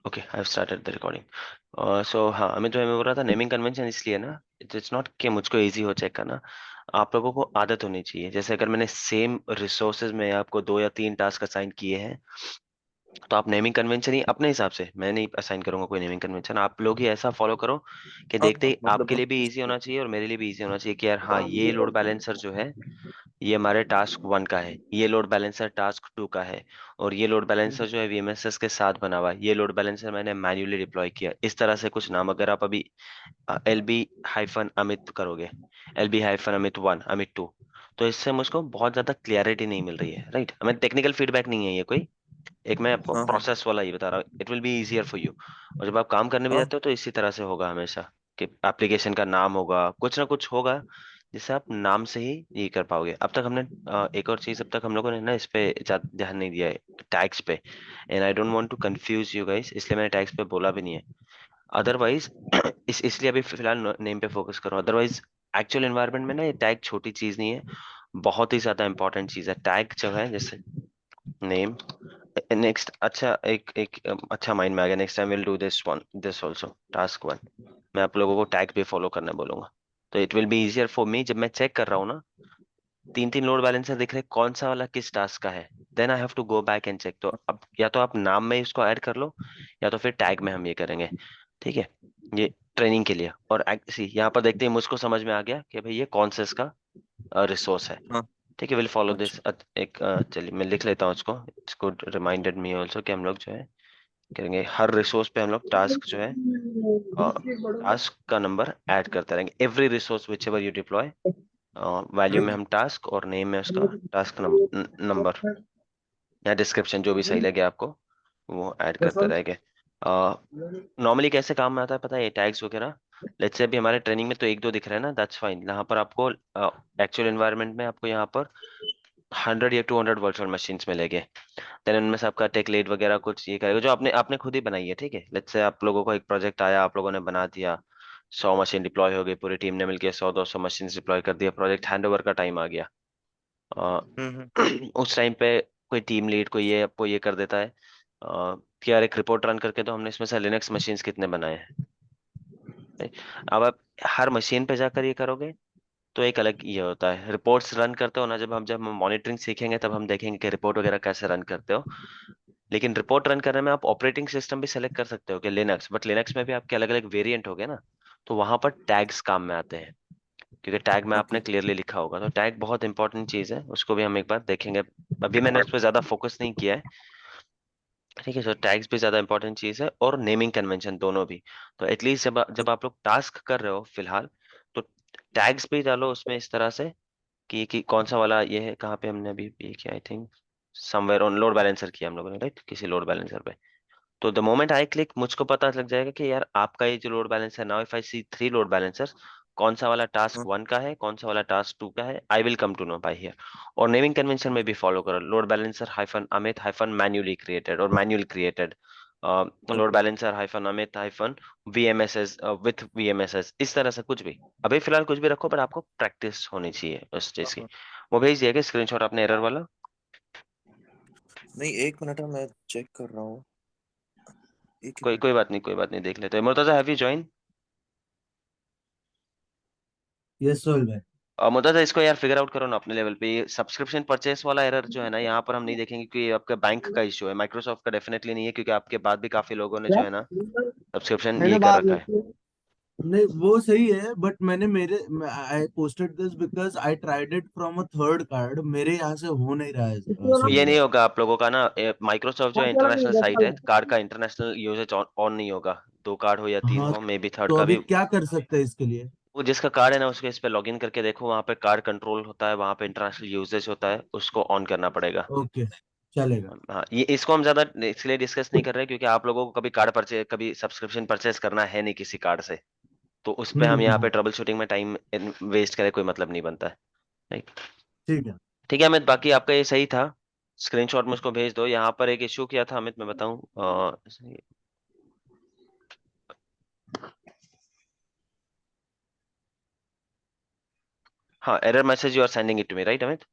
Okay, I have started the recording. So हाँ, हमें जो मैं बोल रहा था, नेमिंग कन्वेंशन इसलिए ना, इट्स नॉट कि मुझको इजी हो चेक करना। आप लोगों को आदत होनी चाहिए। जैसे अगर मैंने सेम रिसोर्सेज में आपको 2 या 3 टास्क असाइन किए हैं, तो आप नेमिंग कन्वेंशन ही अपने हिसाब से, मैं नहीं असाइन करूंगा कोई नेमिंग कन्वेंशन, आप लोग ही ऐसा फॉलो करो कि हाँ देखते ही आपके मतलब लिए भी इजी होना चाहिए और मेरे लिए भी इजी होना चाहिए कि यार हाँ, ये लोड बैलेंसर जो है ये हमारे टास्क 1 का है, ये लोड बैलेंसर टास्क 2 का है, और ये लोड बैलेंसर जो है वीएमएसएस के साथ बना हुआ है, ये लोड बैलेंसर मैंने मैन्युअली डिप्लॉय किया। इस तरह से कुछ नाम अगर आप अभी LB-अमित करोगे, LB-अमित 1, अमित 2, तो इससे मुझको बहुत ज्यादा क्लियरिटी नहीं मिल रही है, राइट? हमें टेक्निकल फीडबैक नहीं है ये कोई, एक मैं आपको हाँ हाँ प्रोसेस वाला ही बता रहा हूँ। It will be easier for you. और जब आप काम करने भी हाँ जाते हो तो इसी तरह से होगा हमेशा, कि एप्लीकेशन का नाम होगा, कुछ ना कुछ होगा जिससे आप नाम से ही ये कर पाओगे। अब तक हमने एक और चीज अब तक हम लोगों ने ना इस पे ज्यादा ध्यान नहीं दिया है, टैग्स पे। And I don't want to confuse you guys, इसलिए मैंने टैग्स पे बोला भी नहीं है। अदरवाइज इसलिए अभी फिलहाल नेम पे फोकस करो। अदरवाइज एक्चुअल एनवायरनमेंट में ना ये टैग छोटी चीज नहीं है, बहुत ही ज्यादा इंपॉर्टेंट चीज है टैग जो है। जैसे नेम, नेक्स्ट, अच्छा एक एक अच्छा माइंड में आ गया, next time will do this also, task 1 मैं आप लोगों को टैग भी फॉलो करने बोलूंगा। तो it will be easier for me, जब मैं चेक कर रहा हूँ ना, 3 3 लोड बैलेंसर दिख रहे हैं, कौन सा वाला किस टास्क का है, then I have to go back and check. तो अब या तो आप नाम में इसको ऐड कर लो, या तो फिर टैग में हम ये करेंगे, ठीक है? ये ट्रेनिंग के लिए। और सी यहाँ पर देखते ही मुझको समझ में आ गया कि भाई ये कौन सा इसका रिसोर्स है। हाँ। ठीक है, विल फॉलो दिस। अच्छा। एक चलिए मैं लिख लेता हूँ इसको। इसको रिमाइंडेड मी ऑल्सो कि हम लोग जो है करेंगे, हर रिसोर्स पे हम लोग टास्क जो है, टास्क का नंबर ऐड करते रहेंगे। Every resource which ever you deploy, value में ठीक है। हम टास्क और नेम में उसका टास्क नंबर या डिस्क्रिप्शन, जो भी सही लगे आपको, वो ऐड करते रहेंगे। नॉर्मली कैसे काम में आता है पता है ये टैग्स वगैरह? लेट्स से अभी हमारे ट्रेनिंग में तो 1 2 दिख रहा है ना, दैट्स फाइन। यहाँ पर आपको एक्चुअल एनवायरनमेंट में आपको यहाँ पर 100 या 200 वर्चुअल मशीन्स मिलेंगे। देन उनमें से आपका टेक लीड वगैरह कुछ ये करेगा जो आपने आपने खुद ही बनाई है, ठीक है? लेट्स से आप लोगों को एक प्रोजेक्ट आया, आप लोगों ने बना दिया, 100 मशीन डिप्लॉय हो गई, पूरी टीम ने मिलकर 100 200 मशीन डिप्लॉय कर दिया, प्रोजेक्ट हैंड ओवर का टाइम आ गया। अ, हम्म। उस टाइम पे कोई टीम लीड कोई ये आपको ये कर देता है कि यार एक रिपोर्ट रन करके तो हमने इसमें से लिनक्स मशीन्स कितने बनाए हैं। right? अब आप हर मशीन पे जाकर ये करोगे तो एक अलग ये होता है। रिपोर्ट्स रन करते हो ना, जब हम मॉनिटरिंग सीखेंगे तब हम देखेंगे कि रिपोर्ट वगैरह कैसे रन करते हो। लेकिन रिपोर्ट रन करने में आप ऑपरेटिंग सिस्टम भी सेलेक्ट कर सकते हो कि लिनक्स, बट लिनक्स में भी आपके अलग अलग वेरिएंट हो गए ना, तो वहां पर टैग्स काम में आते हैं, क्योंकि टैग में आपने ओके। क्लियरली लिखा होगा। तो टैग बहुत इंपॉर्टेंट चीज है, उसको भी हम एक बार देखेंगे। अभी मैंने उस पर ज्यादा फोकस नहीं किया है, ठीक है? तो टैग्स भी ज्यादा इंपॉर्टेंट चीज है और नेमिंग कन्वेंशन दोनों भी। तो एटलीस्ट जब आप लोग टास्क कर रहे हो फिलहाल, तो टैग्स भी डालो उसमें इस तरह से कि कौन सा वाला ये है, कहाँ पे हमने अभी ये किया, I think somewhere on load balancer किया हम लोगों ने, राइट? किसी लोड बैलेंसर पे। तो द मोमेंट आई क्लिक मुझको पता लग जाएगा कि यार आपका ये जो लोड बैलेंस है, now if I see 3 load balancers, कौन सा वाला हाँ टास्क 1 का है, कौन सा वाला टास्क 2 का है, I will come to know by here. और नेमिंग कन्वेंशन में भी फॉलो करो, load balancer hyphen Amit hyphen manually created और manual created, load okay. Balancer hyphen Amit hyphen VMSS with VMSS, इस तरह से कुछ भी। अभी फिलहाल कुछ भी रखो, पर आपको प्रैक्टिस होनी चाहिए उस चीज हाँ की। हाँ। वो भेज दिया, स्क्रीनशॉट आपने एरर वाला? नहीं, एक मिनट है, मैं चेक कर रहा हूँ। एक ही कोई मिनट। कोई बात नहीं, कोई बात नहीं, देख लेते हैं। Murtaza, have you join? Yes Sohail भाई। और मुद्दा इसको यार फिगर आउट करो ना अपने लेवल पे। ये सब्सक्रिप्शन परचेस वाला एरर जो है ना, यहाँ पर हम नहीं देखेंगे क्योंकि ये आपका बैंक का इशू है, माइक्रोसॉफ्ट का डेफिनेटली नहीं है, क्योंकि आपके बाद भी काफी लोगों ने क्या जो है ना सब्सक्रिप्शन मैंने ये कर बात रखा है। नहीं वो सही है बट मैंने मेरे I posted this because I tried it from a third card, मेरे यहाँ से हो नहीं रहा है सोहेल ये भाई। नहीं होगा आप लोगों का ना, माइक्रोसॉफ्ट जो है इंटरनेशनल साइट है, कार्ड का इंटरनेशनल यूजेज ऑन नहीं होगा। 2 कार्ड हो या 3 हाँ, हो, मे बी थर्ड तो का अभी भी। क्या कर सकते हैं इसके लिए? वो जिसका कार्ड है ना उसके इस पे लॉगिन करके देखो, वहां पे कार्ड कंट्रोल होता है, वहां पे इंटरनेशनल यूजेज होता है, उसको ऑन करना पड़ेगा। ओके, चलेगा। हाँ, ये इसको हम ज्यादा इसलिए डिस्कस नहीं कर रहे क्योंकि आप लोगों को कभी कार्ड परचेज, कभी सब्सक्रिप्शन परचेज करना है नहीं किसी कार्ड से, तो उस पे हम यहाँ पे हम्म। ट्रबल शूटिंग में टाइम वेस्ट करे कोई मतलब नहीं बनता है, राइट? ठीक है। ठीक है अमित, बाकी आपका ये सही था। स्क्रीनशॉट मुझको भेज दो। यहाँ पर एक इश्यू किया था अमित, मैं बताऊं हाँ, error message you are sending it to me, right Amit?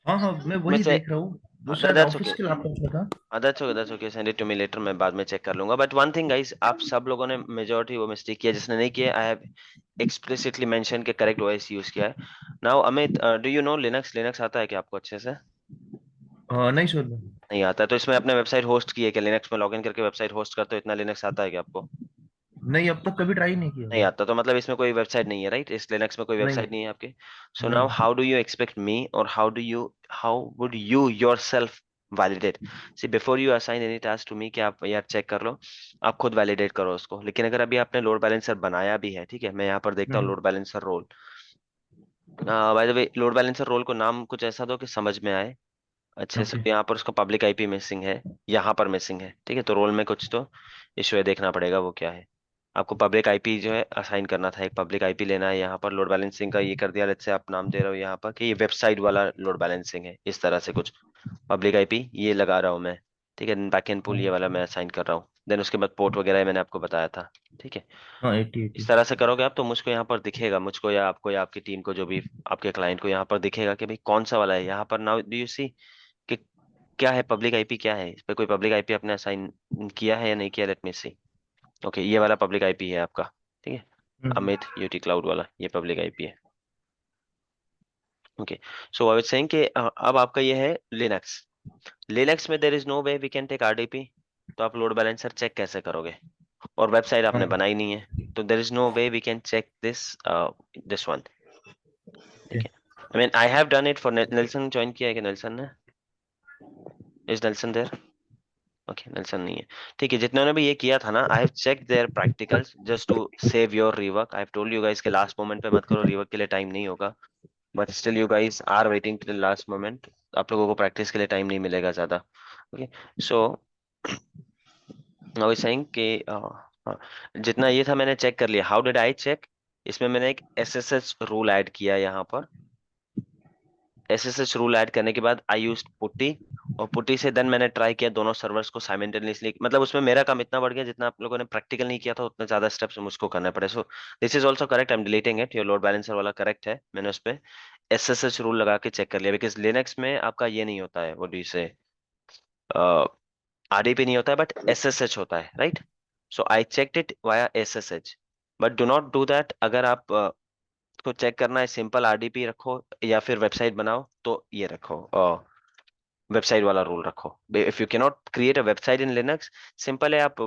हाँ हाँ, मैं में वही से देख रहा हूँ। वो शायद that's ऑफिस okay. के लैपटॉप में था। That's okay. Send it to me later. मैं बाद में चेक कर लूंगा. But one thing guys, आप सब लोगों ने मेजोरिटी वो मिस्टेक किया, जिसने नहीं किया, I have explicitly mentioned के करेक्ट OS यूज किया है. Now Amit, do you know Linux आता है क्या आपको अच्छे से? नहीं सर। नहीं आता है तो इसमें अपने वेबसाइट होस्ट की है क्या? लिनक्स में लॉगिन करके वेबसाइट होस्ट करते हो, इतना लिनक्स आता है क्या आपको? नहीं, अब तक कभी ट्राई नहीं किया नहीं मैं। आता तो मतलब इसमें कोई वेबसाइट नहीं है, राइट? इस लिनक्स में कोई नहीं वेबसाइट नहीं है आपके. सो नाउ नहीं। How do you expect me, और how would you yourself validate? See before you assign any task to me, कि आप यार चेक कर लो, आप खुद वैलिडेट करो उसको. लेकिन अगर अभी आपने लोड बैलेंसर बनाया भी है, ठीक है, मैं यहाँ पर देखता हूँ hmm, load balancer role. By the way, load balancer role को नाम कुछ ऐसा दो कि समझ में आए अच्छे से. ओके। यहाँ पर उसका पब्लिक आईपी मिसिंग है, यहाँ पर मिसिंग है, ठीक है, तो रोल में कुछ तो इशू है, देखना पड़ेगा वो क्या है. आपको पब्लिक आईपी जो है असाइन करना था, एक पब्लिक आईपी लेना है. यहाँ पर लोड बैलेंसिंग का ये कर दिया, लेट्स से आप नाम दे रहे हो यहाँ पर कि ये वेबसाइट वाला लोड बैलेंसिंग है, इस तरह से कुछ पब्लिक आईपी ये लगा रहा हूँ मैं, ठीक है. बैकएंड पूल ये वाला मैं असाइन कर रहा हूँ. देन उसके बाद पोर्ट वगैरह मैंने आपको बताया था, ठीक है. हाँ 80 इस 80। तरह से करोगे आप तो मुझको यहाँ पर दिखेगा, मुझको या आपको या आपकी टीम को, जो भी आपके क्लाइंट को यहाँ पर दिखेगा कि भाई कौन सा वाला है. यहाँ पर नाउ डू यू सी कि क्या है पब्लिक आईपी, क्या है इस पे, कोई पब्लिक आईपी आपने असाइन किया है या नहीं किया? लेट मी सी. ओके, ये वाला पब्लिक आईपी है आपका, ठीक है. हम्म, अमित यूटी क्लाउड वाला ये पब्लिक आईपी है. Okay. So I was saying कि अब आपका ये है लिनक्स. लिनक्स में there is no way we can take RDP. तो आप लोड बैलेंसर चेक कैसे करोगे? और वेबसाइट आपने हाँ बनाई नहीं है, तो there is no way we can check this one, okay. ठीक है. I mean I have done it for Nelson. Join किया है कि नेल्सन ने? Is Nelson there? Okay, Nelson नहीं है. ठीक है, जितने ने भी ये किया था ना, I have check their practicals just to save your rework. I have told you guys के लास्ट मोमेंट पे मत करो, रिवर्क के लिए टाइम नहीं होगा. But still you guys are waiting till last moment. आप लोगों को प्रैक्टिस के लिए टाइम नहीं मिलेगा ज्यादा. Okay. So I was saying कि हाँ, जितना ये था मैंने चेक कर लिया. How did I check? इसमें मैंने एक एसएसएच रूल ऐड किया यहाँ पर. एसएसएच रूल ऐड करने के बाद आई यूज पुट्टी, और पुट्टी से देन मैंने ट्राई किया दोनों सर्वर्स को साइमल्टेनियसली. मतलब उसमें मेरा काम इतना बढ़ गया, जितना आप लोगों ने प्रैक्टिकल नहीं किया था उतने ज्यादा स्टेप्स मुझको करने पड़े. सो this is also correct, I am deleting it. Your load balancer वाला करेक्ट है, मैंने उस पर एसएसएच रूल लगा के चेक कर लिया. बिकॉज लिनक्स में आपका ये नहीं होता है, व्हाट डू यू से, आरडीपी नहीं होता है, बट एसएसएच होता है, right? So I checked it via SSH. But do not do that. अगर आप को चेक करना है, सिंपल आरडीपी रखो या फिर वेबसाइट बनाओ, तो ये रखो, वेबसाइट वाला रूल रखो. If you can not create a website in Linux, simple है, आप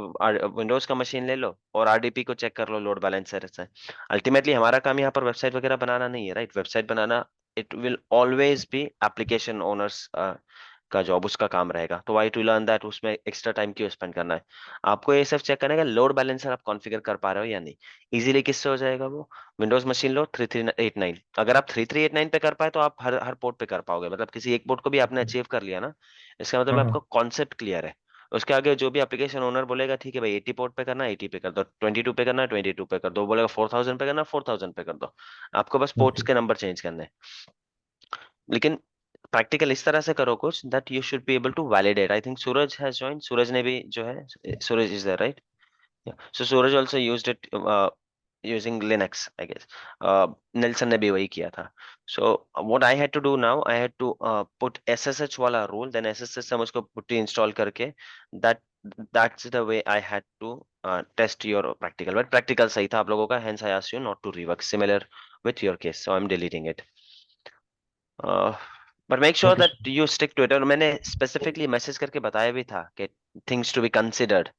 विंडोज का मशीन ले लो और आरडीपी को चेक कर लो लोड बैलेंसर से. अल्टीमेटली हमारा काम यहाँ पर वेबसाइट वगैरह बनाना नहीं है, right? Website banana, it will always be application owners का जॉब, उसका काम रहेगा. तो वाई टू लर्न दैट, उसमें एक्स्ट्रा टाइम क्यों स्पेंड करना है? आपको ये सब चेक करने का लोड बैलेंसर आप कॉन्फ़िगर कर पा रहे हो या नहीं. इजीली किससे हो जाएगा वो? विंडोज मशीन लो 3389. अगर आप 3389 पे कर पाए तो आप हर हर पोर्ट पे कर पाओगे. मतलब किसी एक पोर्ट को भी आपने अचीव कर लिया ना, इसका मतलब हाँ आपका हाँ। कॉन्सेप्ट क्लियर है. उसके आगे जो भी एप्लीकेशन ओनर बोलेगा, ठीक है भाई 80 पोर्ट पे करना है 80 पे कर दो, 22 पे करना है 22 पे कर दो, बोलेगा 4000 पे करना है 4000 पे कर दो. आपको बस पोर्ट्स ओके। के नंबर चेंज करने हैं. लेकिन प्रैक्टिकल इस तरह से करो कुछ that you should be able to validate. I think Suraj has join. Suraj ने भी जो है, Suraj is there, right? So Suraj also used it using Linux, I guess. Nelson ने भी वही किया था. So what I had to do now, I had to put SSH वाला rule, then SSH से मुझको putty install करके, that that's the way I had to test your practical. But practical सही था आप लोगों का, hence I asked you not to rework. Similar with your case, so I'm deleting it. But make sure okay that sir. You stick to it. और मैंने specifically message करके बताया भी था कि थिंग्स टू बी कंसिडर्ड,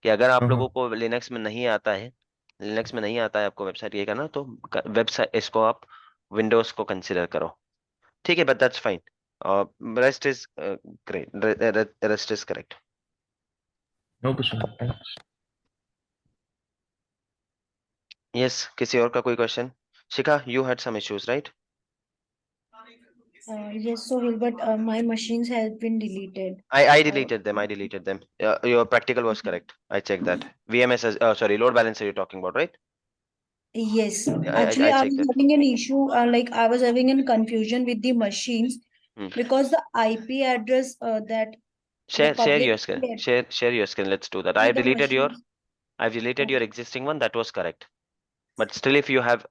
कि अगर आप हाँ लोगों हाँ। को लिनक्स में नहीं आता है, लिनक्स में नहीं आता है आपको वेबसाइट ये करना, तो वेबसाइट इसको आप विंडोज को कंसिडर करो, ठीक है. But that's fine. Rest is great, rest is correct. Okay sir, thanks. Yes, किसी और का कोई question? Shikha, you had some issues, right? Yes, Sohail, but my machines have been deleted. I deleted them. I deleted them. Your practical was correct. I checked that. VMS, sorry, load balancer you're talking about, right? Yes, I actually, I checked was that. having an issue, like I was having a confusion with the machines Hmm. because the IP address that the Share public your screen. IP Share your screen. Let's do that. see the machines. I've deleted your Okay. existing one. That was correct. But still, if you have,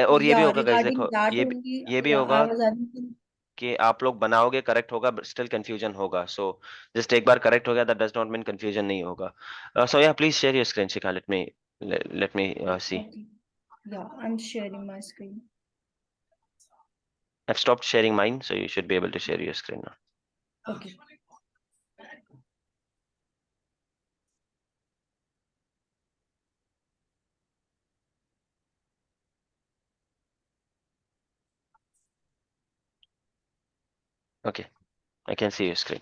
और ये भी Yeah, होगा guys, regarding देखो that only, ये भी yeah, I होगा. was having. कि आप लोग बनाओगे, करेक्ट होगा, स्टिल कंफ्यूजन होगा. सो जस्ट एक बार करेक्ट हो गया, that does not mean confusion नहीं होगा. सो या please share your screen, Shikha. Let me see. Okay. Yeah, I'm sharing my screen. I've stopped sharing mine, so you should be able to share your screen now. Okay. Okay, I can see your screen.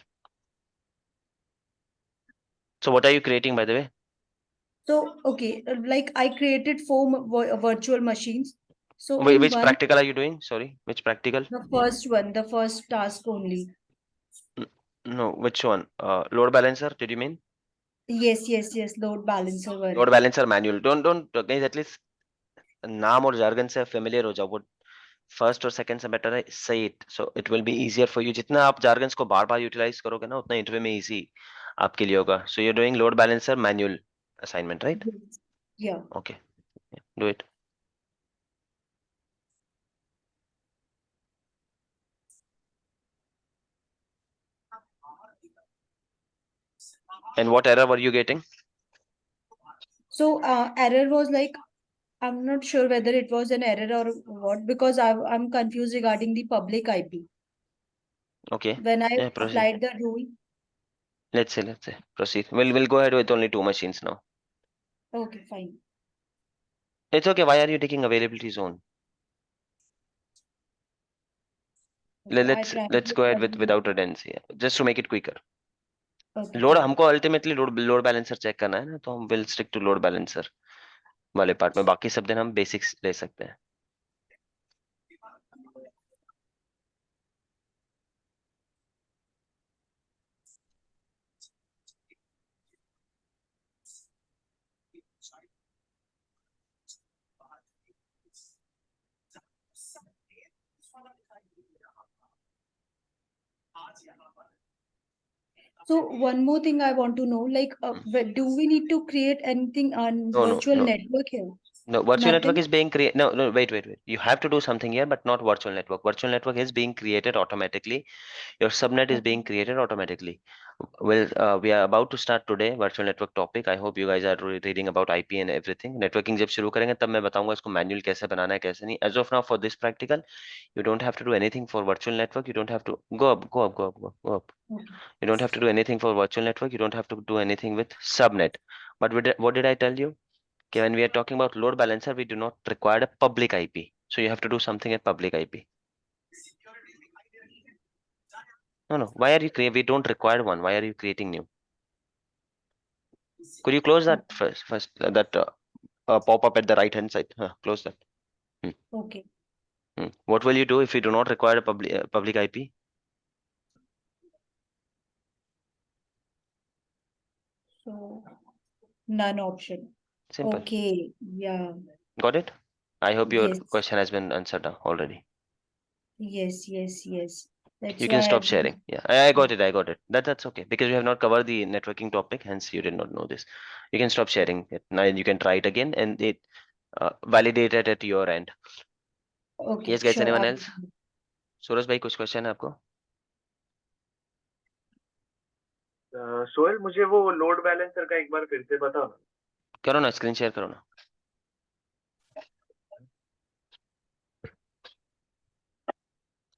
So what are you creating, by the way? So, okay, like I created four virtual machines. So Wait, in which one, practical are you doing? Sorry, which practical? the first one, the first task only. No, which one? Load balancer, did you mean? Yes, load balancer one. Load balancer manual. Don't guys, at least नाम और jargon से familiar हो जाओ. वो first और second से better है, say it, so it will be easier for you. जितना आप jargons को बार बार यूटिलाइज करोगे ना, उतना इंटरव्यू में इजी आपके लिए होगा. So you're doing load balancer manual assignment, right? Yes. Yeah. Okay, do it. And what error were you getting? So error was like, I'm not sure whether it was an error or what, because I'm confused regarding the public IP. Okay, When I yeah, proceed. applied the rule. Let's say proceed. We'll go ahead with only 2 machines now. Okay, fine. It's okay. Why are you taking availability zone? Okay, I Let's tried go ahead with without redundancy, yeah, just to make it quicker. Okay, load fine. हमको ultimately load balancer check करना है ना, तो हम will stick to load balancer वाले part में. बाकी सब दिन हम बेसिक्स ले सकते हैं. So one more thing I want to know, like, do we need to create anything on No, virtual no. network here? No, virtual network Nothing? is being created. No, wait. You have to do something here, but not virtual network. Virtual network is being created automatically. Your subnet is being created automatically. Well, we are about to start today virtual network topic. I hope you guys are reading about IP and everything. Networking जब शुरू करेंगे तब मैं बताऊंगा इसको manual कैसे बनाना है, कैसे नहीं. As of now, for this practical, you don't have to do anything for virtual network. You don't have to go up. Okay. You don't have to do anything for virtual network. You don't have to do anything with subnet. But what did I tell you? Okay, when we are talking about load balancer, we do not require a public IP. So you have to do something at public IP. No. Why are you creating? We don't require one. Why are you creating new? Could you close that first that pop-up at the right-hand side? Close that. Okay. What will you do if you do not require a public IP? So none option. Simple. Okay. Yeah. Got it? I hope your Yes. question has been answered now already. Yes. That's You why can stop I've sharing. Yeah, I got it. That's okay, because we have not covered the networking topic, hence you did not know this. You can stop sharing it now. You can try it again and it validate it at your end. Okay. Yes, guys. Sure. Anyone else? सूरज भाई, कुछ question है आपको? सोहेल, मुझे वो load balancer का एक बार फिर से बताओ ना. करो ना, स्क्रीन शेयर करो ना.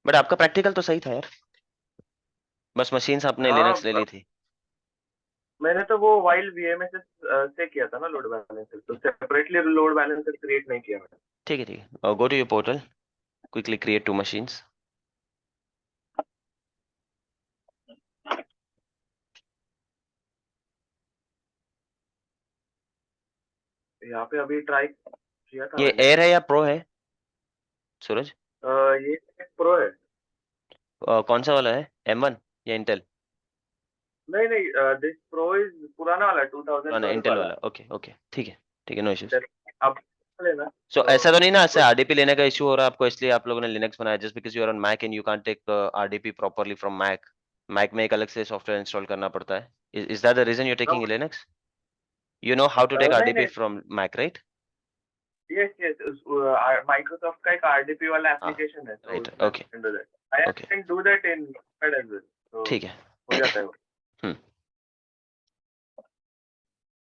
बट आपका प्रैक्टिकल तो सही था यार, बस मशीन्स आपने लिनक्स ले ली थी. मैंने तो वो वाइल VMSS से किया था ना लोड बैलेंसर, तो सेपरेटली लोड बैलेंसर क्रिएट नहीं किया मैंने. ठीक है. Go to your portal, quickly create 2 machines. यहाँ पे अभी ट्राई किया था ये मैंने. एयर है या प्रो है सूरज? ये प्रो है. कौन सा वाला है, M1 या इंटेल? नहीं, दिस प्रो इज पुराना वाला, 2012 इंटेल वाला. वाला. ओके, ठीक है, नो इश्यूज. अब लेना. सो ऐसा तो नहीं ना, ऐसे आरडीपी लेने का इशू हो रहा है आपको, इसलिए आप लोगों ने लिनक्स बनाया, just because you are on Mac and you can't take RDP properly from Mac में एक अलग से सॉफ्टवेयर इंस्टॉल करना पड़ता है. Is that the reason you are taking Linux? You know how to take नहीं, RDP from Mac, right? Yes, Microsoft का एक RDP वाला एप्लीकेशन है. Right. Okay. I Okay. can do that in Notepad as well. तो ठीक है. हो जाता है वो. हम्म.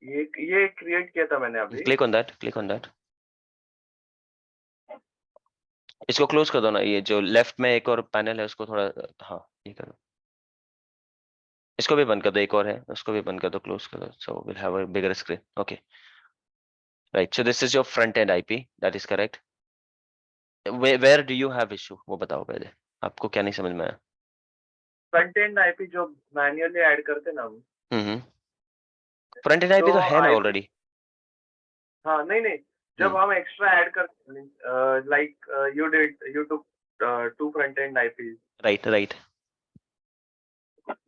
ये क्रिएट किया था मैंने अभी. Click on that, click on that. इसको क्लोज कर दो ना, ये जो लेफ्ट में एक और पैनल है उसको थोड़ा, हाँ ये कर दो. इसको भी बंद कर दो, एक और है उसको भी बंद कर दो, क्लोज कर दो. So will have a bigger screen. Okay, right. So this is your front end IP, that is correct. Where do you have issue, वो बताओ पहले, आपको क्या नहीं समझ में आया? फ्रंट एंड आईपी जो मैन्युअली ऐड करते ना हम. फ्रंट एंड आईपी तो तो है ना IP ऑलरेडी. हाँ नहीं जब हम एक्स्ट्रा ऐड करते like you took 2 front end IP. Right, right.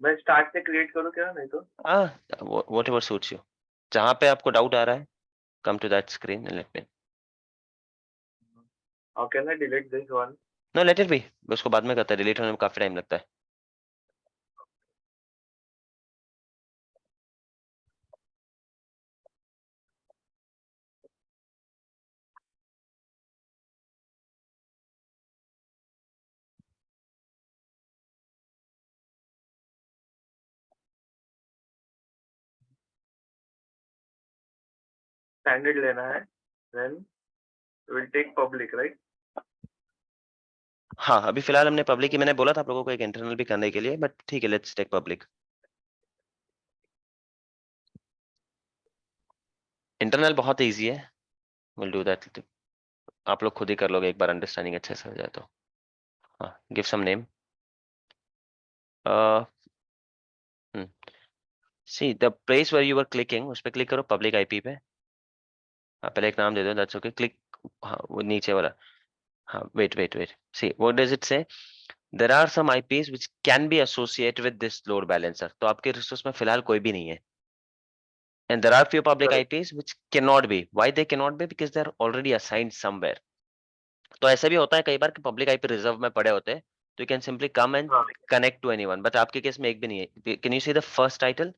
मैं स्टार्ट से क्रिएट करूँ क्या? नहीं तो हाँ, व्हाटएवर सूट्स यू. जहां पे आपको डाउट आ रहा है, come to that screen and let me. How can I delete this one? No, let it be. उसको बाद में करते हैं, डिलीट होने में काफी टाइम लगता है. स्टैंडर्ड लेना है, then will take public, right? हाँ, अभी फिलहाल हमने पब्लिक ही, मैंने बोला था आप लोगों को एक इंटरनल भी करने के लिए, बट ठीक है, लेट्स टेक पब्लिक. इंटरनल बहुत इजी है, विल डू दैट. आप लोग खुद ही कर लोगे एक बार, अंडरस्टैंडिंग अच्छे से हो जाए तो. हाँ, give some name. See the place where you are clicking, उस पे क्लिक करो, पब्लिक आईपी पे. हाँ, पहले एक नाम दे दो, दैट्स ओके. क्लिक, हाँ वो नीचे वाला. हाँ, wait wait wait. See what does it say? There are some IPs which can be associated with this load balancer. तो आपके रिसोर्स में फिलहाल कोई भी नहीं है. And there are few public Correct. IPs which cannot be. Why they cannot be? Because they are already assigned somewhere. तो ऐसा भी होता है कई बार कि पब्लिक आईपी रिजर्व में पड़े होते हैं, तो you can simply come and हाँ. Connect to anyone. बट आपके केस में एक भी नहीं है. Can you see the first title?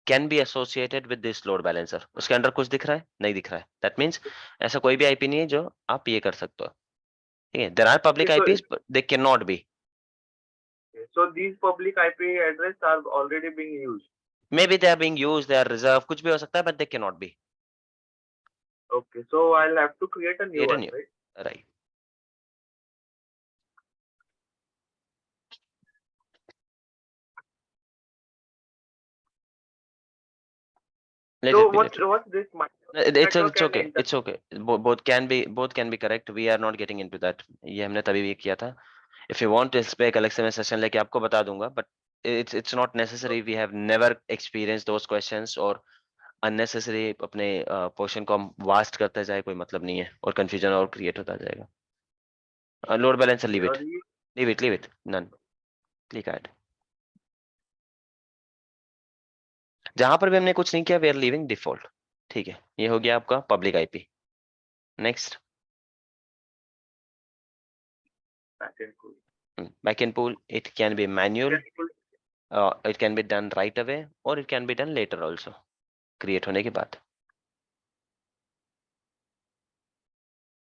Can be associated with this load balancer. उसके अंदर कुछ दिख रहा है? नहीं दिख रहा है. दैट मीन्स ऐसा कोई भी आईपी नहीं है जो आप ये कर सकते हो. ठीक है, there are public So, IPs, they can not be. so these public IP address are already being used. May be they are being used, they are reserve, कुछ भी हो सकता है, but they can not be. Okay, so I'll have to create a new Create a one, new. right? Right. Let So it be. Let it be. what's this It's network and okay. internet? It's okay. Both can be correct. We are not getting into that. ये हमने तभी भी किया था. If you want, इस पे एक अलग से मैं सेशन लेके आपको बता दूंगा. But it's not necessary. We have never experienced those questions, और unnecessary अपने पोर्शन को हम वास्ट करते जाए कोई मतलब नहीं है, और कंफ्यूजन और क्रिएट होता जाएगा. Load balancer, leave it. और ये Leave it. None. Click add. जहां पर भी हमने कुछ नहीं किया, we are leaving default. ठीक है, ये हो गया आपका public IP. Next, backend tool. backend pool. It can be manual, Backend tool. it can be done right away, or it can be done later also, create होने के बाद.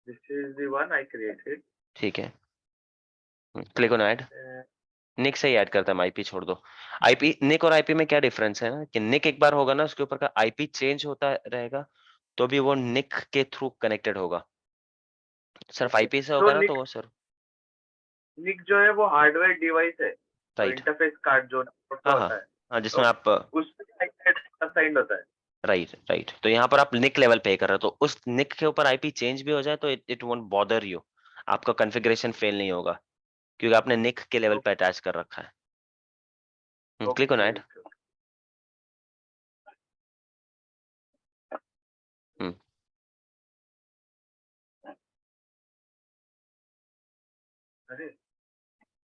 This is the one I created. ठीक है, click on add. निक से ही add करता है, IP छोड़ दो. आईपी, निक और आईपी में क्या डिफरेंस है ना, कि निक एक बार होगा ना, उसके ऊपर का आईपी चेंज होता रहेगा, तो भी वो निक के थ्रू कनेक्टेड होगा. सिर्फ Okay. आईपी से So होगा ना, NIC तो वो सर. NIC जो है वो हार्डवेयर डिवाइस है, राइट. इंटरफेस कार्ड जो network का हाँ होता है, हाँ, जिसमें तो आप, उसमें असाइंड होता है. राइट. तो यहाँ पर आप निक लेवल पे कर रहे हो, तो उस निक के ऊपर आईपी चेंज भी हो जाए तो इट वोंट बॉदर यू. आपका कॉन्फ़िगरेशन फेल नहीं होगा, क्योंकि आपने निक के लेवल पे अटैच कर रखा है. Click on add. Okay. अरे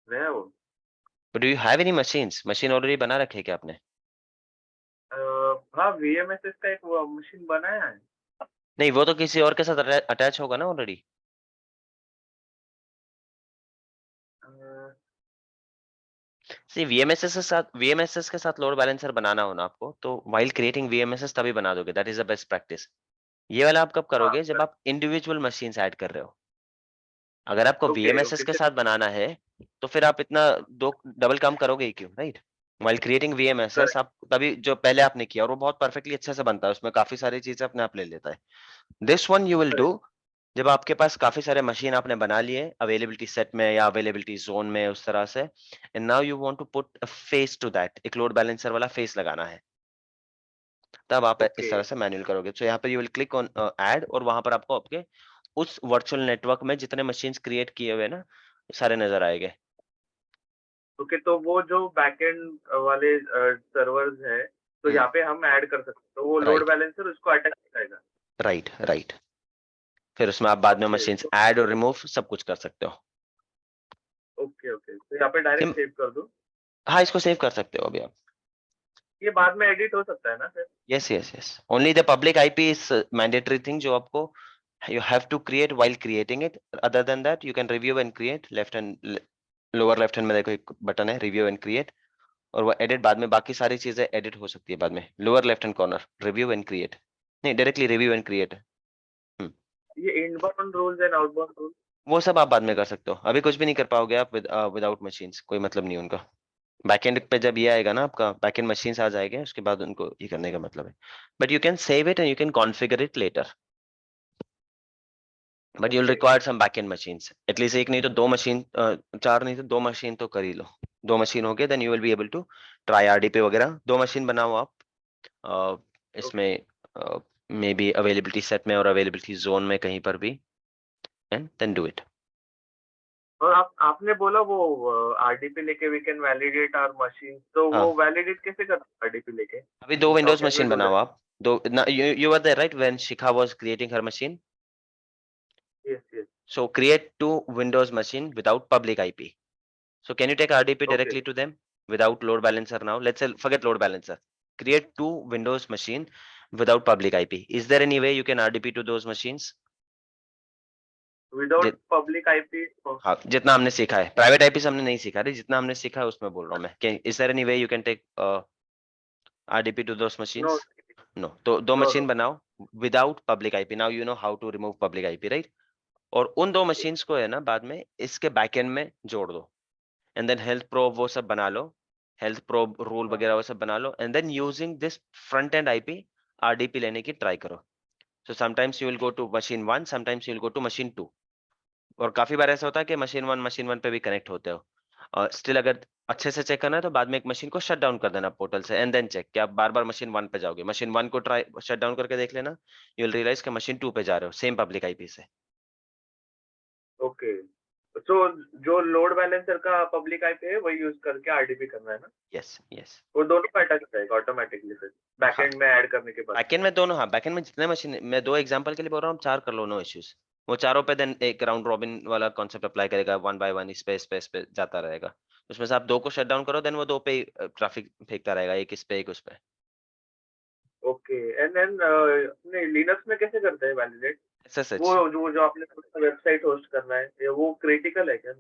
गया वो. Do you have any machine already बना रखे हैं क्या आपने? हाँ, VMSS का एक मशीन बनाया है. नहीं, वो तो किसी और के साथ अटैच होगा ना ऑलरेडी. सी वीएमएसएस के साथ लोड बैलेंसर बनाना हो ना आपको, तो व्हाइल क्रिएटिंग वीएमएसएस तभी बना दोगे. That is the best practice. ये वाला आप कब करोगे? जब आप इंडिविजुअल मशीन्स ऐड कर रहे हो. अगर आपको Okay, VMSS okay. के साथ बनाना है तो फिर आप इतना दो डबल काम करोगे ही क्यों, right? While creating VMSS Correct. आप तभी जो पहले आपने किया और वो बहुत परफेक्टली अच्छे से बनता है, उसमें काफी सारी चीजें अपने आप ले लेता है। This one you will do जब आपके पास काफी सारे मशीन आपने बना लिए अवेलेबिलिटी सेट में या अवेलेबिलिटी जोन में उस तरह से, and now you want to put a face to that, एक लोड बैलेंसर वाला फेस लगाना है, तब आप इस Okay. तरह से मैनुअल करोगे। तो यहाँ पर you will click on add और वहां पर आपको आपके उस वर्चुअल नेटवर्क में जितने मशीन्स क्रिएट किए हुए ना सारे नजर आएंगे। ओके, तो वो जो बैकएंड वाले सर्वर्स है, तो यहाँ पे हम ऐड कर सकते हैं, तो वो लोड राइट बैलेंसर उसको अटैच करेगा। Right right. फिर उसमें आप बाद में ओके मशीन्स ऐड और रिमूव सब कुछ कर सकते हो। ओके ओके, तो यहाँ पे डायरेक्ट सेव कर दो। हाँ, इसको सेव कर सकते हो अभी आप। ये बाद में एडिट हो सकता है ना sir? yes yes yes, only the public IP is mandatory thing जो आपको you have to create while creating it. Other than that you can review and create, left and lower left hand में देखो एक button है review and create, और वो edit बाद में बाकी सारी चीजें edit हो सकती है बाद में, lower left hand corner review and create, नहीं डायरेक्टली review and create है। ये inbound rules and outbound rules. वो सब आप बाद में कर सकते हो, अभी कुछ भी नहीं कर पाओगे आप विदाउट मशीन्स, कोई मतलब नहीं उनका। बैकएंड पे जब ये आएगा ना आपका बैकएंड मशीन्स आ जाएंगे उसके बाद उनको ये करने का मतलब है। But you can save it and you can configure it later, but you'll require some backend machines, at least एक नहीं तो दो मशीन, चार नहीं तो दो मशीन तो कर ही लो। दो मशीन हो गए then you will be able to try RDP वगैरह। दो मशीन बनाओ आप इसमें मे बी अवेलेबिलिटी सेट में और अवेलेबिलिटी जोन में कहीं पर भी, एंड देन डू इट। और आपने बोला वो आरडीपी लेके we can validate our machine, तो हाँ। वो वैलिडेट कैसे करते आरडीपी लेके? अभी दो How Windows can we machine do बनाओ that? आप, दो you were there right when Shikha was creating her machine? Yes, yes. So create two Windows machine without public IP. So can you take RDP Okay. directly to them without load balancer now? Let's say forget load balancer. Create two Windows machine without public IP. Is there any way you can RDP to those machines? Without public IP? हाँ, जितना हमने सीखा है, private IP से हमने नहीं सीखा है, जितना हमने सीखा है उसमें बोल रहा हूँ मैं। Is there any way you can take RDP to those machines? No. No. तो दो No, मशीन no. बनाओ without public IP. Now you know how to remove public IP, right? और उन दो मशीन्स को है ना बाद में इसके बैकएंड में जोड़ दो, एंड देन हेल्थ प्रोब वो सब बना लो, हेल्थ प्रोब रूल वगैरह वो सब बना लो, and then using this front end IP RDP लेने की ट्राई करो। So sometimes you will go to machine 1, sometimes you will go to machine 2, और काफी बार ऐसा होता है कि मशीन 1 पे भी कनेक्ट होते हो, और स्टिल अगर अच्छे से चेक करना है तो बाद में एक मशीन को शट डाउन कर देना पोर्टल से, एंड देन चेक कि आप बार बार मशीन 1 पे जाओगे। मशीन 1 को ट्राई शट डाउन करके देख लेना, यू विल रियलाइज कि मशीन 2 पे जा रहे हो सेम पब्लिक आईपी से। ओके, तो जो लोड बैलेंसर का पब्लिक आईपी है वही यूज करके आरडीपी करना है ना? Yes yes. वो दोनों का अटैच हो जाएगा ऑटोमेटिकली फिर बैकएंड में ऐड करने के बाद। बैकएंड में दोनों, हाँ बैकएंड में जितने मशीन, मैं दो एग्जांपल के लिए बोल रहा हूँ, 4 कर लो, नो इश्यूज। वो चारों पे देन एक राउंड रॉबिन वाला कॉन्सेप्ट अप्लाई करेगा, 1 बाय 1 इस पे जाता रहेगा। उसमें से आप दो को शट डाउन करो देन वो दो पे ट्रैफिक फेंकता रहेगा, एक इस पे एक उस पे। ओके, एंड देन अपने लिनक्स में कैसे करते हैं वैलिडेट? SSH वो जो आपने वेबसाइट होस्ट करना है, ये वो क्रिटिकल है क्या?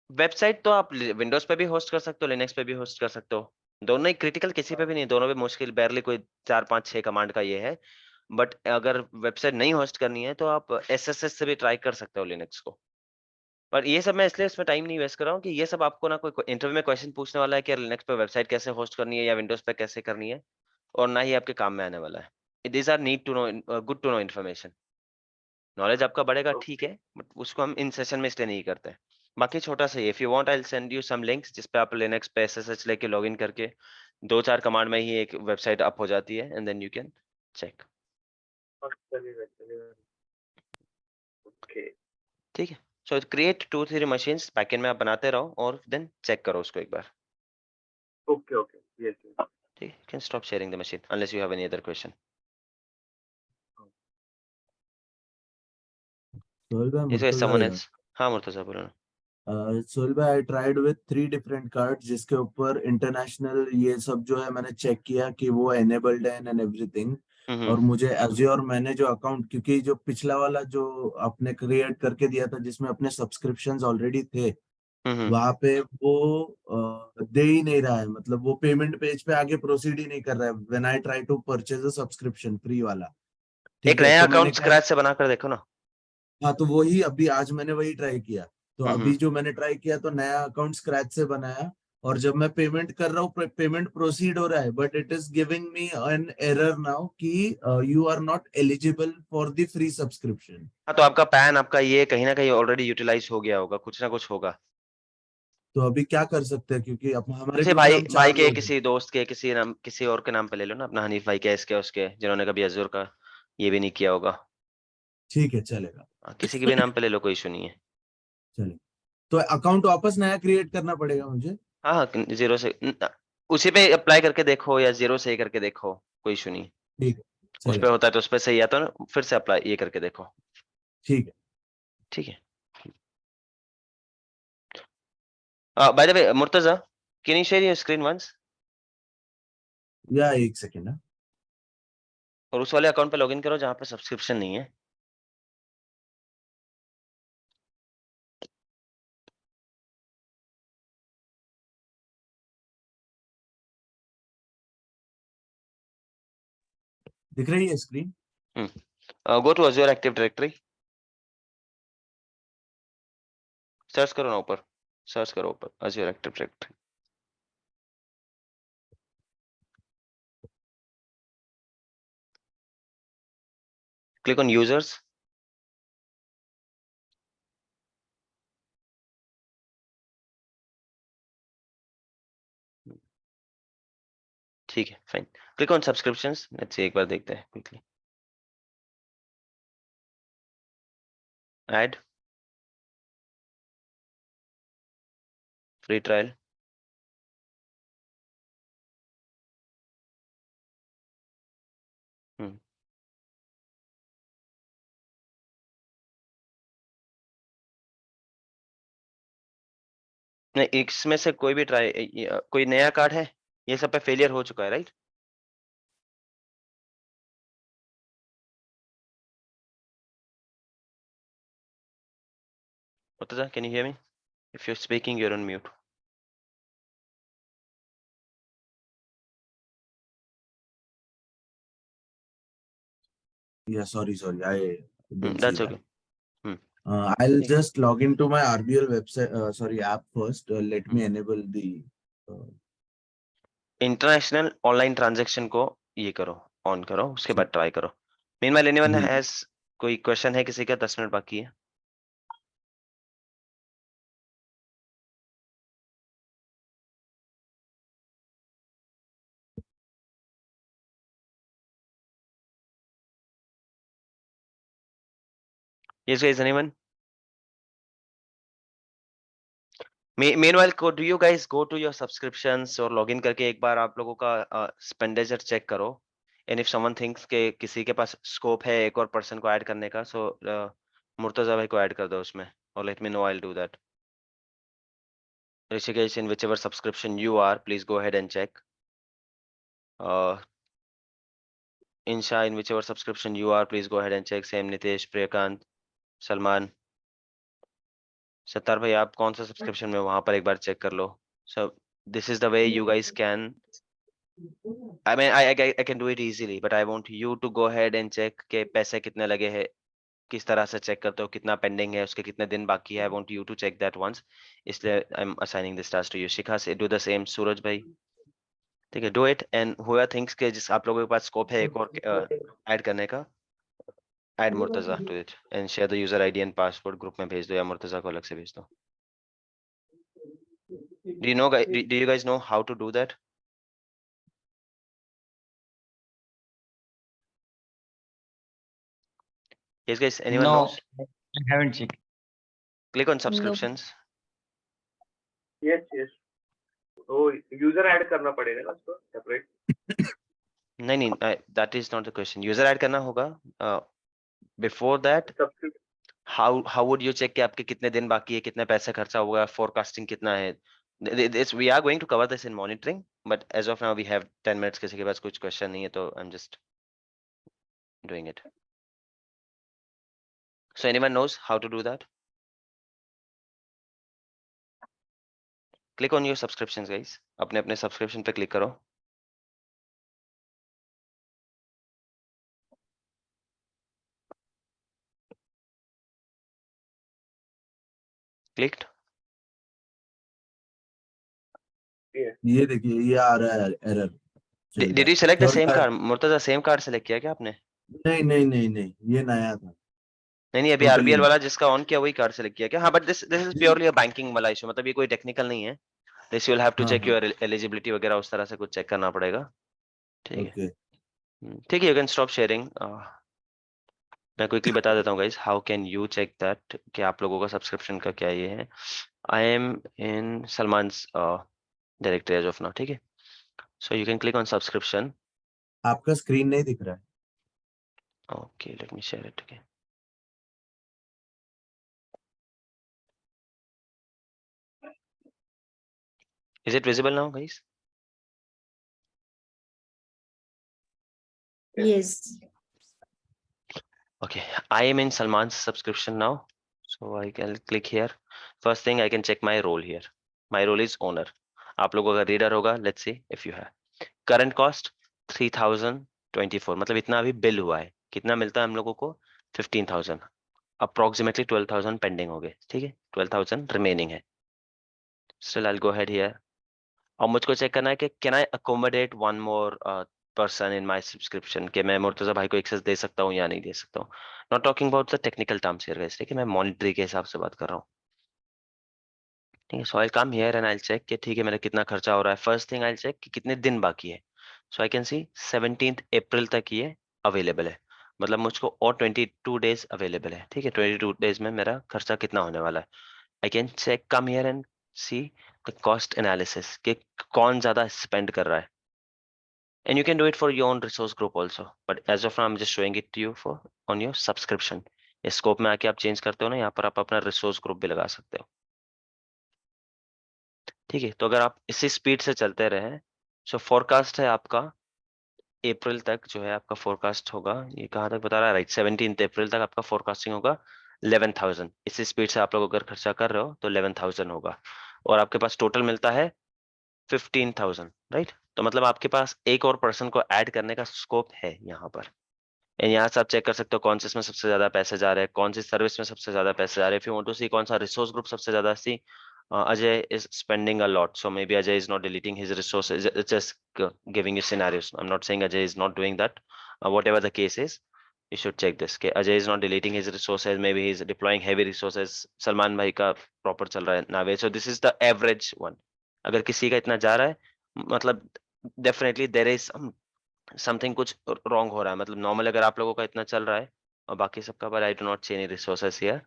वेबसाइट तो आप विंडोज पे भी होस्ट कर सकते हो, लिनक्स पे भी होस्ट कर सकते हो, दोनों ही क्रिटिकल, किसी पे भी नहीं, दोनों पे मुश्किल बैरली कोई 4 5 6 कमांड का ये है। बट अगर वेबसाइट नहीं होस्ट करनी है तो आप SSH से भी ट्राई कर सकते हो लिनक्स को। पर ये सब मैं इसलिए इसमें टाइम नहीं वेस्ट कर रहा हूँ कि ये सब आपको ना कोई इंटरव्यू में क्वेश्चन पूछने वाला है कि लिनक्स पे वेबसाइट कैसे होस्ट करनी है या विंडोज पे कैसे करनी है, और ना ही आपके काम में आने वाला है। These are need to know, good to know information. Knowledge आपका बढ़ेगा ठीक है, बट उसको हम इन सेशन में इसलिए नहीं करते। बाकी छोटा सा, if you want I will send you some links जिस पे आप लिनक्स पे SSH लेके लॉगिन करके 2-4 कमांड में ही एक वेबसाइट अप हो जाती है, and then you can check. Okay ठीक है, सो क्रिएट 2-3 मशीन्स, बैकएंड में आप बनाते रहो और देन चेक करो उसको एक बार। Okay okay, yes yes. ठीक है, you can stop sharing the machine unless you have any other question. Sohail भाई, Is there मुर्तजा someone इधर। else? हाँ मुर्तजा बोलो ना। सोहेल भाई, I tried with 3 different card जिसके ऊपर इंटरनेशनल ये सब जो है मैंने चेक किया कि वो एनेबल्ड है एंड एवरीथिंग। और मुझे एज़्योर मैंने जो अकाउंट, क्योंकि जो पिछला वाला जो आपने क्रिएट करके दिया था जिसमें अपने सब्सक्रिप्शंस ऑलरेडी थे, वहां पे वो दे ही नहीं रहा है, मतलब वो पेमेंट पेज पे आगे प्रोसीड ही नहीं कर रहा है when I try to purchase a subscription free वाला। एक ठीक है, नया तो मैंने अकाउंट क्या, स्क्रैच से बना कर देखो ना। हाँ, तो वही अभी आज मैंने वही ट्राई किया। तो हम्म अभी जो मैंने ट्राई किया तो नया अकाउंट स्क्रैच से बनाया, और जब मैं पेमेंट कर रहा हूँ पेमेंट प्रोसीड हो रहा है, but it is giving me an error now कि you are not eligible for the free subscription. हाँ, तो आपका पैन आपका ये कहीं ना कहीं ऑलरेडी यूटिलाइज हो गया होगा, कुछ ना कुछ होगा। तो अभी क्या कर सकते हैं, क्योंकि अब हमारे किसी ग्रुप में भाई हम भाई 4 के, लोग हैं। किसी दोस्त के, किसी और के नाम पे ले लो ना, अपना हनीफ भाई के, इसके उसके, जिन्होंने कभी अजूर का ये भी नहीं किया होगा। ठीक है, चलेगा। हाँ, किसी के भी नाम पे ले लो, कोई इशू नहीं है। चलेगा। तो अकाउंट वापस नया क्रिएट करना पड़ेगा मुझे? हाँ हाँ, जीरो से उसी पे अप्लाई करके देखो, या जीरो से ही करके देखो, कोई इशू नहीं। ठीक है, उस पे चलेगा। होता है तो उस पे सही आता है ना, फिर से अप्लाई ये करके देखो। ठीक है। ठीक है। By the way Murtaza, can you share your screen once? या एक सेकेंड। और उस वाले अकाउंट पे लॉगिन करो जहाँ पे सब्सक्रिप्शन नहीं है। दिख रही है screen? Go to Azure active directory, search करो ना ऊपर, सर्च करो ऊपर Azure active directory. Click on users. ठीक है, fine. Click on subscriptions, let's see, एक बार देखते हैं क्विकली। Add, free trial. नहीं, इसमें से कोई भी ट्राई, कोई नया कार्ड है? ये सब पे फेलियर हो चुका है, right? Murtaza, can you hear me? If you're speaking, you're on mute. Yeah, sorry, I didn't see That's that. okay. Hmm. I'll just log into my RBL website, sorry, app first. Let me Hmm. enable the. Uh, international online transaction को ये करो, on करो, उसके ठीक बाद try करो। Meanwhile anyone ठीक है। हैज, कोई क्वेश्चन है किसी का? 10 मिनट बाकी है। Yes guys, anyone? Meanwhile, do you guys go to your subscriptions और लॉगिन करके एक बार आप लोगों का एक्सपेंडिचर चेक करो, एंड इफ समवन थिंक्स के किसी के पास स्कोप है एक और पर्सन को ऐड करने का, सो मुर्तजा भाई को ऐड कर दो उसमें, और let me know, I will do that. Rishikesh, in whichever subscription you are, please go ahead and check. Insha, in whichever subscription you are, please go ahead and check. Same Nitesh, Priyakant, Salman, Sattar भाई, आप कौन सा subscription में, वहां पर एक बार check कर लो। So this is the way you guys can. I mean, I can do it easily, but I want you to go ahead and check के पैसे कितने लगे हैं, किस तरह से चेक करते हो, कितना पेंडिंग है, उसके कितने दिन बाकी है। I want you to check that once. इसलिए I'm assigning this task to you. शिखा से do the same. सूरज भाई, ठीक है, डू इट। एंड हुआ थिंग्स के जिस आप लोगों के पास स्कोप है एक और ऐड करने का, add Murtaza to it and share the user ID and password, group में भेज दो या मुर्तजा को अलग से भेज दो। Do you guys know how to do that? Yes guys, anyone No, knows? I haven't checked. Click on No. Subscriptions. Yes yes, तो यूजर ऐड करना पड़ेगा ना उसको सेपरेट? नहीं नहीं, that is not the question. User add करना होगा। Before that, subscription how would you check कि आपके कितने दिन बाकी है, कितने पैसे खर्चा हुआ, फोरकास्टिंग कितना है? this we are going to cover this in monitoring, but as of now we have 10 minutes, किसी के पास कुछ क्वेश्चन नहीं है तो I'm just doing it. So anyone knows how to do that? Click on your subscriptions guys, अपने अपने subscription पे click करो। क्लिक्ड? ये देखिए ये आ रहा है error. Did you select the third same card, card? Murtaza same card select किया क्या आपने? नहीं नहीं नहीं नहीं, ये नया था, नहीं नहीं, अभी टोटली आरबीएल नया। वाला जिसका ऑन किया वही कार्ड सेलेक्ट किया क्या? हाँ, but this this is purely a banking वाला इशू, मतलब ये कोई टेक्निकल नहीं है। This you will have to हाँ चेक हाँ, योर एलिजिबिलिटी वगैरह, उस तरह से कुछ चेक करना पड़ेगा। ठीक है। ओके। ठीक है, यू कैन स्टॉप शेयरिंग। मैं क्विकली बता देता हूँ guys, how can you check that कि आप लोगों का सब्सक्रिप्शन का क्या ये है। I am in Salman's directory as of now, ठीक है। So you can click on subscription. आपका स्क्रीन नहीं दिख रहा है। Okay, let me share it again. Is it visible now, guys? Yes. Okay, I am in Salman's subscription now, so I can click here. First thing, I can check my role here. My role is owner. आप लोगों का reader होगा, let's see if you have. Current cost 3024, मतलब इतना अभी bill हुआ है। कितना मिलता है हम लोगों को? 15,000। अप्रोक्सीमेटली 12,000 पेंडिंग हो गए, ठीक है। 12,000 रिमेनिंग है। Still I'll go ahead here. और मुझको चेक करना है कि can I accommodate one more person in my subscription, कि मैं मुर्तजा भाई को एक्सेस दे सकता हूँ या नहीं दे सकता हूँ। Not talking about the technical terms here guys, ठीक है, मैं मॉनिटरी के हिसाब से बात कर रहा हूँ। ठीक है, so I come here and I check कि ठीक है मेरा कितना खर्चा हो रहा है। फर्स्ट थिंग आई चेक कि कितने दिन बाकी है। सो आई कैन सी 17 अप्रैल तक ये अवेलेबल है, मतलब मुझको और 22 डेज अवेलेबल है। ठीक है, 22 डेज में मेरा खर्चा कितना होने वाला है। I can check come here and see the cost analysis, कि कौन ज्यादा स्पेंड कर रहा है। And you can do it for your own resource group also, but as of now I'm just showing it to you for on your subscription. इस scope में आके आप चेंज करते हो ना, यहाँ पर आप अपना रिसोर्स ग्रुप भी लगा सकते हो। ठीक है, तो अगर आप इसी स्पीड से चलते रहे, सो फोरकास्ट है आपका अप्रैल तक, जो है आपका फोरकास्ट होगा, ये कहाँ तक बता रहा है, राइट, 17 अप्रैल तक आपका फोरकास्टिंग होगा 11,000। इसी स्पीड से आप लोग अगर खर्चा कर रहे हो तो 11,000 होगा, और आपके पास टोटल मिलता है 15,000, राइट। तो मतलब आपके पास एक और पर्सन को ऐड करने का स्कोप है यहाँ पर। एंड यहाँ से आप चेक कर सकते हो कौन से इसमें सबसे ज्यादा पैसे जा रहे हैं, कौन सी सर्विस में सबसे ज्यादा पैसे जा रहे हैं। इफ यू वांट टू सी कौन सा रिसोर्स ग्रुप सबसे ज्यादा सी, Ajay is spending a lot, so maybe Ajay is not deleting his resources. It's just giving you scenarios. I'm not saying Ajay is not doing that. Whatever the case is, you should check this. Okay, Ajay is not deleting his resources. Maybe he's deploying heavy resources. Salman भाई का proper चल रहा है नावे. So this is the average one. अगर किसी का इतना जा रहा है, मतलब definitely there is समथिंग कुछ रॉन्ग हो रहा है। मतलब नॉर्मल अगर आप लोगों का इतना चल रहा है और बाकी सबका, but I do not see any resources here,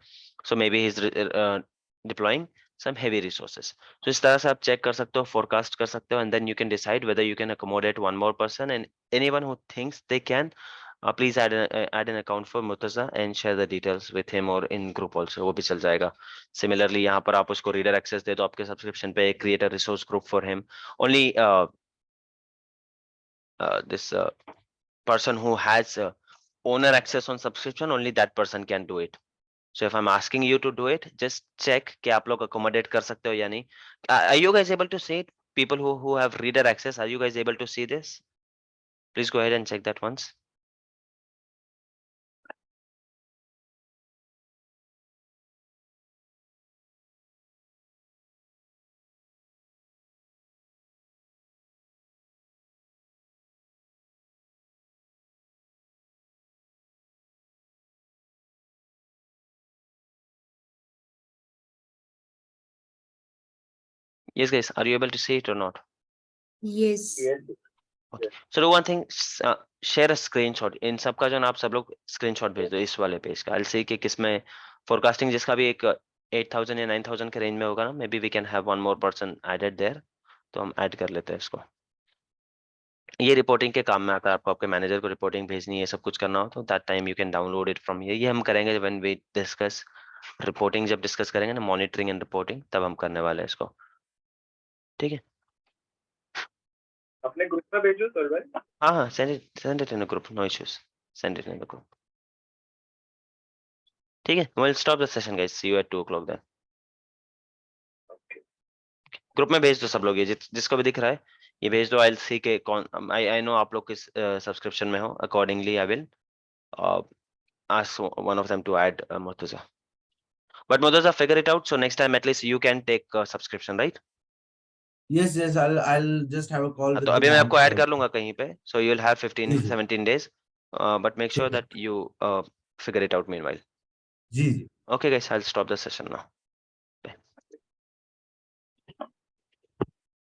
so may be he is deploying some heavy resources. So इस तरह से आप चेक कर सकते हो, forecast कर सकते हो, and then you can decide whether you can accommodate one more person, and anyone who thinks they can, please add an account for Murtaza and share the details with him or in group also, वो भी चल जाएगा। Similarly यहाँ पर आप उसको reader access दे दो आपके सब्सक्रिप्शन पे, create a resource group for him only। This person who has owner access on subscription, only that person can do it. So if I'm asking you to do it, just check कि आप लोग accommodate कर सकते हो या नहीं। Are you guys able to see it? People who have reader access, are you guys able to see this? Please go ahead and check that once. Yes guys, are you able to see it or not? Yes. Yes. Okay. So do one thing, share a screenshot इन सब का, जो ना आप सब लोग screenshot भेज दो इस वाले पेज का। I'll see कि किसमें forecasting जिसका भी एक 8,000 या 9,000 के रेंज में होगा ना, maybe we can have one more person added there, तो हम ऐड कर लेते हैं इसको। ये रिपोर्टिंग के काम में आता है, आपको आपके मैनेजर को रिपोर्टिंग भेजनी है, सब कुछ करना हो तो that time you can download it from ये हम करेंगे व्हेन वी डिस्कस रिपोर्टिंग। जब डिस्कस करेंगे ना मॉनिटरिंग एंड रिपोर्टिंग, तब हम करने वाले हैं इसको। ठीक है, अपने ग्रुप में भेजो सर भाई। हाँ हाँ, send it in the group, no issues, send it in the group. ठीक है, we'll stop the session guys, see you at 2 o'clock then। Group में भेज दो सब लोग, ये जिसको भी दिख रहा है ये भेज दो। I'll see के कौन, आई नो आप लोग किस सब्सक्रिप्शन में हो, accordingly I will ask one of them to add Murtaza। But Modaza, figure it out. So next time at least you can take subscription, right? Yes, yes, I'll just have a call with तो the अभी मैं bank आपको add right कर now. लूंगा कहीं पे. So you'll have 15, ji ji 17 days. But make sure ठीक है. that you figure it out meanwhile. Ji ji. Okay, guys, I'll stop the session now.